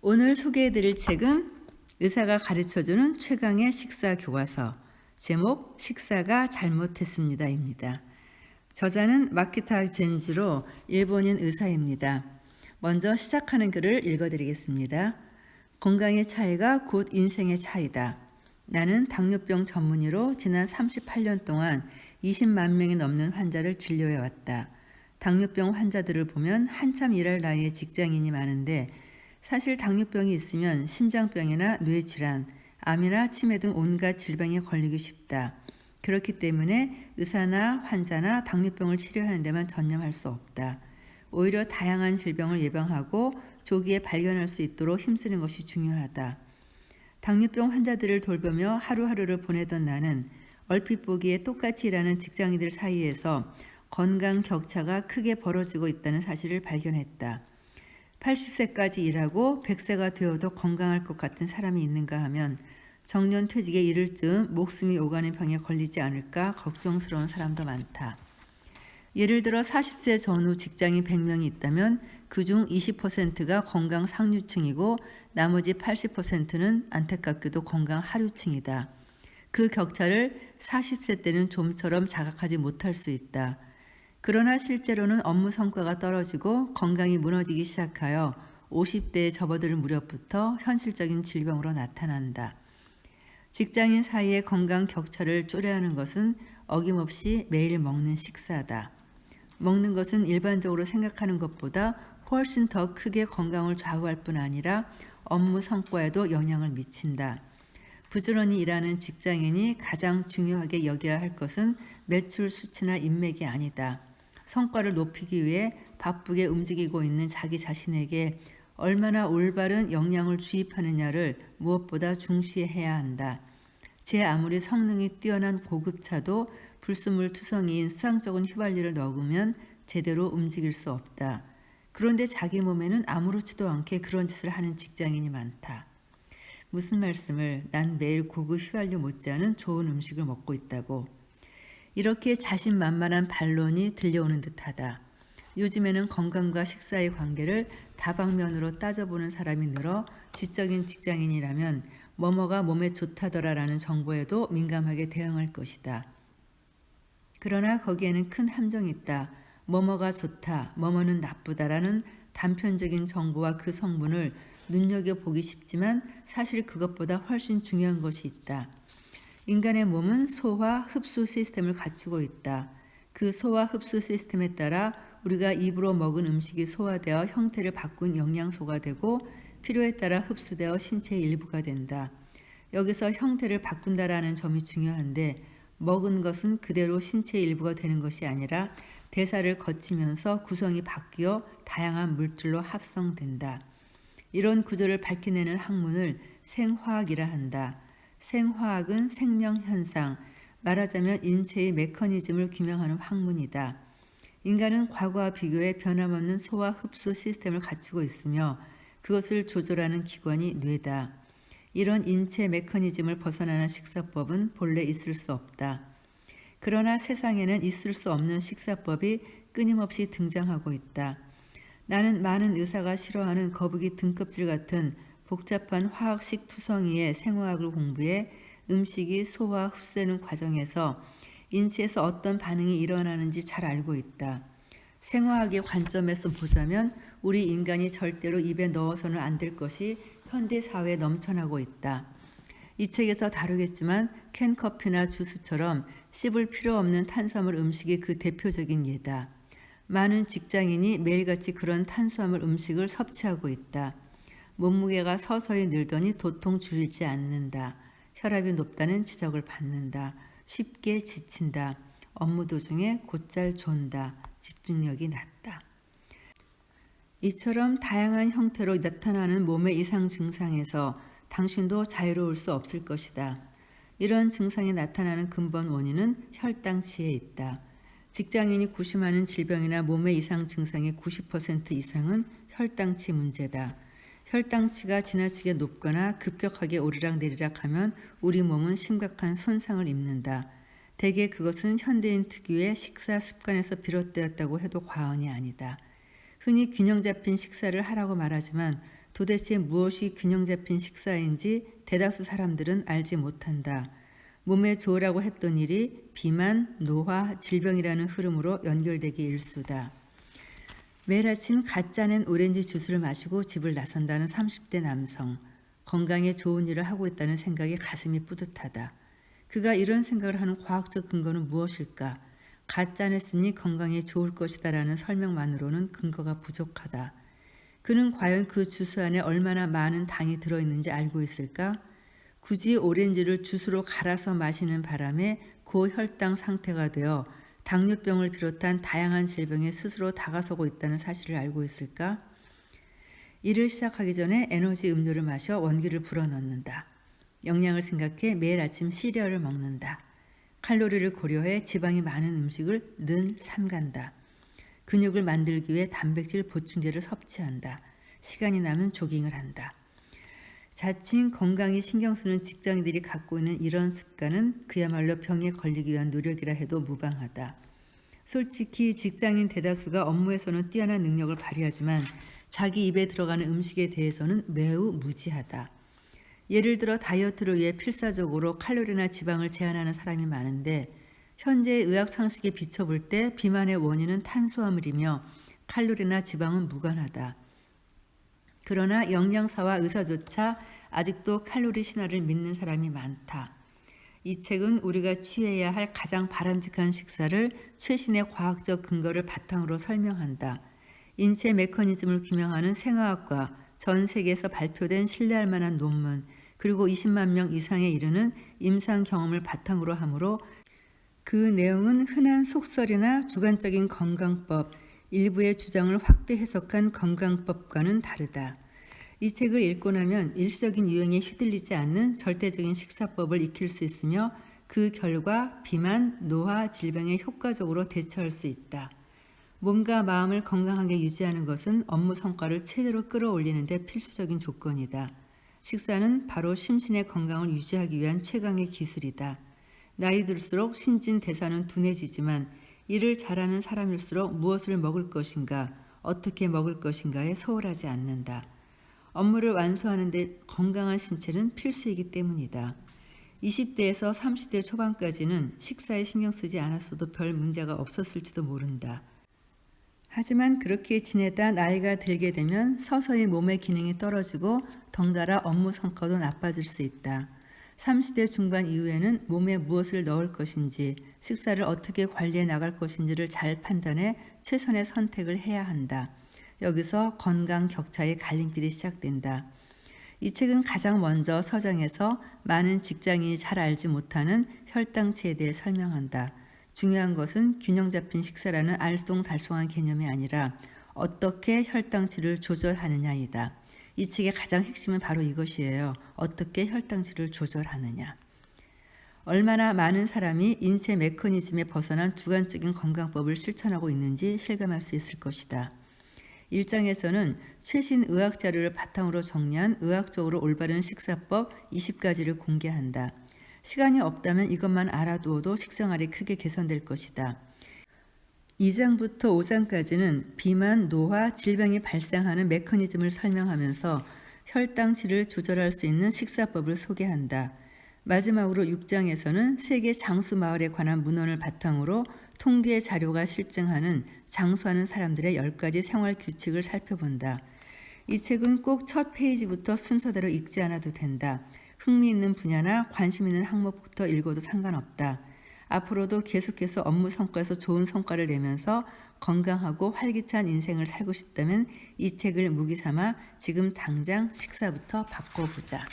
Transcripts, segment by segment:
오늘 소개해드릴 책은 의사가 가르쳐주는 최강의 식사 교과서, 제목 식사가 잘못했습니다입니다. 저자는 마키타 젠지로 일본인 의사입니다. 먼저 시작하는 글을 읽어드리겠습니다. 건강의 차이가 곧 인생의 차이다. 나는 당뇨병 전문의로 지난 38년 동안 20만 명이 넘는 환자를 진료해왔다. 당뇨병 환자들을 보면 한참 일할 나이의 직장인이 많은데 사실 당뇨병이 있으면 심장병이나 뇌질환, 암이나 치매 등 온갖 질병에 걸리기 쉽다. 그렇기 때문에 의사나 환자나 당뇨병을 치료하는 데만 전념할 수 없다. 오히려 다양한 질병을 예방하고 조기에 발견할 수 있도록 힘쓰는 것이 중요하다. 당뇨병 환자들을 돌보며 하루하루를 보내던 나는 얼핏 보기에 똑같이 일하는 직장인들 사이에서 건강 격차가 크게 벌어지고 있다는 사실을 발견했다. 80세까지 일하고 100세가 되어도 건강할 것 같은 사람이 있는가 하면 정년 퇴직에 이를 즈음 목숨이 오가는 병에 걸리지 않을까 걱정스러운 사람도 많다. 예를 들어 40세 전후 직장인 100명이 있다면 그중 20%가 건강 상류층이고 나머지 80%는 안타깝게도 건강 하류층이다. 그 격차를 40세 때는 좀처럼 자각하지 못할 수 있다. 그러나 실제로는 업무 성과가 떨어지고 건강이 무너지기 시작하여 50대에 접어들 무렵부터 현실적인 질병으로 나타난다. 직장인 사이의 건강 격차를 쪼려야 하는 것은 어김없이 매일 먹는 식사다. 먹는 것은 일반적으로 생각하는 것보다 훨씬 더 크게 건강을 좌우할 뿐 아니라 업무 성과에도 영향을 미친다. 부지런히 일하는 직장인이 가장 중요하게 여겨야 할 것은 매출 수치나 인맥이 아니다. 성과를 높이기 위해 바쁘게 움직이고 있는 자기 자신에게 얼마나 올바른 영양을 주입하느냐를 무엇보다 중시해야 한다. 제 아무리 성능이 뛰어난 고급차도 불순물투성이인 수상쩍은 휘발유를 넣으면 제대로 움직일 수 없다. 그런데 자기 몸에는 아무렇지도 않게 그런 짓을 하는 직장인이 많다. 무슨 말씀을? 난 매일 고급 휘발유 못지않은 좋은 음식을 먹고 있다고. 이렇게 자신만만한 반론이 들려오는 듯하다. 요즘에는 건강과 식사의 관계를 다방면으로 따져보는 사람이 늘어 지적인 직장인이라면 뭐뭐가 몸에 좋다더라라는 정보에도 민감하게 대응할 것이다. 그러나 거기에는 큰 함정이 있다. 뭐뭐가 좋다, 뭐뭐는 나쁘다라는 단편적인 정보와 그 성분을 눈여겨보기 쉽지만 사실 그것보다 훨씬 중요한 것이 있다. 인간의 몸은 소화, 흡수 시스템을 갖추고 있다. 그 소화, 흡수 시스템에 따라 우리가 입으로 먹은 음식이 소화되어 형태를 바꾼 영양소가 되고 필요에 따라 흡수되어 신체의 일부가 된다. 여기서 형태를 바꾼다라는 점이 중요한데 먹은 것은 그대로 신체의 일부가 되는 것이 아니라 대사를 거치면서 구성이 바뀌어 다양한 물질로 합성된다. 이런 구조를 밝혀내는 학문을 생화학이라 한다. 생화학은 생명현상, 말하자면 인체의 메커니즘을 규명하는 학문이다. 인간은 과거와 비교해 변함없는 소화 흡수 시스템을 갖추고 있으며 그것을 조절하는 기관이 뇌다. 이런 인체 메커니즘을 벗어나는 식사법은 본래 있을 수 없다. 그러나 세상에는 있을 수 없는 식사법이 끊임없이 등장하고 있다. 나는 많은 의사가 싫어하는 거북이 등껍질 같은 복잡한 화학식 투성이의 생화학을 공부해 음식이 소화 흡수되는 과정에서 인체에서 어떤 반응이 일어나는지 잘 알고 있다. 생화학의 관점에서 보자면 우리 인간이 절대로 입에 넣어서는 안 될 것이 현대 사회에 넘쳐나고 있다. 이 책에서 다루겠지만 캔커피나 주스처럼 씹을 필요 없는 탄수화물 음식이 그 대표적인 예다. 많은 직장인이 매일같이 그런 탄수화물 음식을 섭취하고 있다. 몸무게가 서서히 늘더니 도통 줄지 않는다. 혈압이 높다는 지적을 받는다. 쉽게 지친다. 업무 도중에 곧잘 존다. 집중력이 낮다. 이처럼 다양한 형태로 나타나는 몸의 이상 증상에서 당신도 자유로울 수 없을 것이다. 이런 증상이 나타나는 근본 원인은 혈당치에 있다. 직장인이 고심하는 질병이나 몸의 이상 증상의 90% 이상은 혈당치 문제다. 혈당치가 지나치게 높거나 급격하게 오르락내리락 하면 우리 몸은 심각한 손상을 입는다. 대개 그것은 현대인 특유의 식사 습관에서 비롯되었다고 해도 과언이 아니다. 흔히 균형 잡힌 식사를 하라고 말하지만 도대체 무엇이 균형 잡힌 식사인지 대다수 사람들은 알지 못한다. 몸에 좋으라고 했던 일이 비만, 노화, 질병이라는 흐름으로 연결되기 일쑤다. 매일 아침 갓 짜낸 오렌지 주스를 마시고 집을 나선다는 30대 남성. 건강에 좋은 일을 하고 있다는 생각에 가슴이 뿌듯하다. 그가 이런 생각을 하는 과학적 근거는 무엇일까? 갓 짜냈으니 건강에 좋을 것이다라는 설명만으로는 근거가 부족하다. 그는 과연 그 주스 안에 얼마나 많은 당이 들어있는지 알고 있을까? 굳이 오렌지를 주스로 갈아서 마시는 바람에 고혈당 상태가 되어 당뇨병을 비롯한 다양한 질병에 스스로 다가서고 있다는 사실을 알고 있을까? 일을 시작하기 전에 에너지 음료를 마셔 원기를 불어넣는다. 영양을 생각해 매일 아침 시리얼을 먹는다. 칼로리를 고려해 지방이 많은 음식을 늘 삼간다. 근육을 만들기 위해 단백질 보충제를 섭취한다. 시간이 나면 조깅을 한다. 자칭 건강에 신경 쓰는 직장인들이 갖고 있는 이런 습관은 그야말로 병에 걸리기 위한 노력이라 해도 무방하다. 솔직히 직장인 대다수가 업무에서는 뛰어난 능력을 발휘하지만 자기 입에 들어가는 음식에 대해서는 매우 무지하다. 예를 들어 다이어트를 위해 필사적으로 칼로리나 지방을 제한하는 사람이 많은데 현재의 의학 상식에 비춰볼 때 비만의 원인은 탄수화물이며 칼로리나 지방은 무관하다. 그러나 영양사와 의사조차 아직도 칼로리 신화를 믿는 사람이 많다. 이 책은 우리가 취해야 할 가장 바람직한 식사를 최신의 과학적 근거를 바탕으로 설명한다. 인체 메커니즘을 규명하는 생화학과 전 세계에서 발표된 신뢰할 만한 논문, 그리고 20만 명 이상에 이르는 임상 경험을 바탕으로 하므로 그 내용은 흔한 속설이나 주관적인 건강법, 일부의 주장을 확대 해석한 건강법과는 다르다. 이 책을 읽고 나면 일시적인 유행에 휘둘리지 않는 절대적인 식사법을 익힐 수 있으며 그 결과 비만, 노화, 질병에 효과적으로 대처할 수 있다. 몸과 마음을 건강하게 유지하는 것은 업무 성과를 최대로 끌어올리는 데 필수적인 조건이다. 식사는 바로 심신의 건강을 유지하기 위한 최강의 기술이다. 나이 들수록 신진대사는 둔해지지만 일을 잘하는 사람일수록 무엇을 먹을 것인가, 어떻게 먹을 것인가에 소홀하지 않는다. 업무를 완수하는 데 건강한 신체는 필수이기 때문이다. 20대에서 30대 초반까지는 식사에 신경 쓰지 않았어도 별 문제가 없었을지도 모른다. 하지만 그렇게 지내다 나이가 들게 되면 서서히 몸의 기능이 떨어지고 덩달아 업무 성과도 나빠질 수 있다. 30대 중반 이후에는 몸에 무엇을 넣을 것인지, 식사를 어떻게 관리해 나갈 것인지를 잘 판단해 최선의 선택을 해야 한다. 여기서 건강 격차의 갈림길이 시작된다. 이 책은 가장 먼저 서장에서 많은 직장인이 잘 알지 못하는 혈당치에 대해 설명한다. 중요한 것은 균형 잡힌 식사라는 알쏭달쏭한 개념이 아니라 어떻게 혈당치를 조절하느냐이다. 이 책의 가장 핵심은 바로 이것이에요. 어떻게 혈당치를 조절하느냐. 얼마나 많은 사람이 인체 메커니즘에 벗어난 주관적인 건강법을 실천하고 있는지 실감할 수 있을 것이다. 1장에서는 최신 의학 자료를 바탕으로 정리한 의학적으로 올바른 식사법 20가지를 공개한다. 시간이 없다면 이것만 알아두어도 식생활이 크게 개선될 것이다. 2장부터 5장까지는 비만, 노화, 질병이 발생하는 메커니즘을 설명하면서 혈당치를 조절할 수 있는 식사법을 소개한다. 마지막으로 6장에서는 세계 장수 마을에 관한 문헌을 바탕으로 통계 자료가 실증하는 장수하는 사람들의 10가지 생활 규칙을 살펴본다. 이 책은 꼭 첫 페이지부터 순서대로 읽지 않아도 된다. 흥미있는 분야나 관심 있는 항목부터 읽어도 상관없다. 앞으로도 계속해서 업무 성과에서 좋은 성과를 내면서 건강하고 활기찬 인생을 살고 싶다면 이 책을 무기 삼아 지금 당장 식사부터 바꿔보자.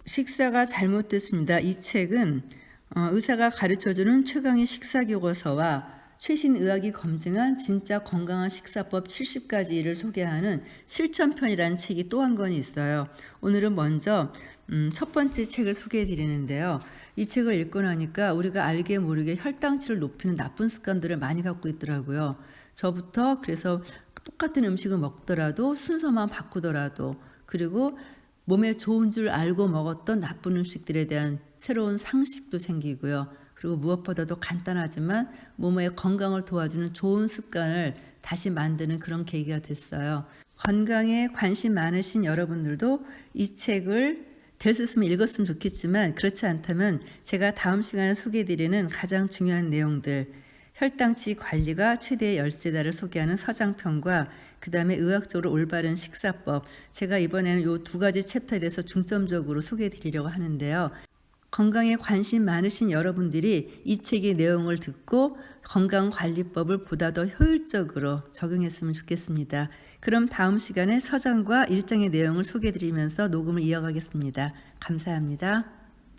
식사가 잘못됐습니다. 이 책은 의사가 가르쳐주는 최강의 식사교과서와 최신 의학이 검증한 진짜 건강한 식사법 70가지를 소개하는 실천편이라는 책이 또 한 권이 있어요. 오늘은 먼저 첫 번째 책을 소개해 드리는데요. 이 책을 읽고 나니까 우리가 알게 모르게 혈당치를 높이는 나쁜 습관들을 많이 갖고 있더라고요. 저부터 그래서 똑같은 음식을 먹더라도 순서만 바꾸더라도, 그리고 몸에 좋은 줄 알고 먹었던 나쁜 음식들에 대한 새로운 상식도 생기고요. 그리고 무엇보다도 간단하지만 몸의 건강을 도와주는 좋은 습관을 다시 만드는 그런 계기가 됐어요. 건강에 관심 많으신 여러분들도 이 책을 될 수 있으면 읽었으면 좋겠지만 그렇지 않다면 제가 다음 시간에 소개해드리는 가장 중요한 내용들, 혈당치 관리가 최대의 열쇠다를 소개하는 서장편과 그 다음에 의학적으로 올바른 식사법, 제가 이번에는 이 두 가지 챕터에 대해서 중점적으로 소개해드리려고 하는데요. 건강에 관심 많으신 여러분들이 이 책의 내용을 듣고 건강관리법을 보다 더 효율적으로 적용했으면 좋겠습니다. 그럼 다음 시간에 서장과 일정의 내용을 소개해드리면서 녹음을 이어가겠습니다. 감사합니다.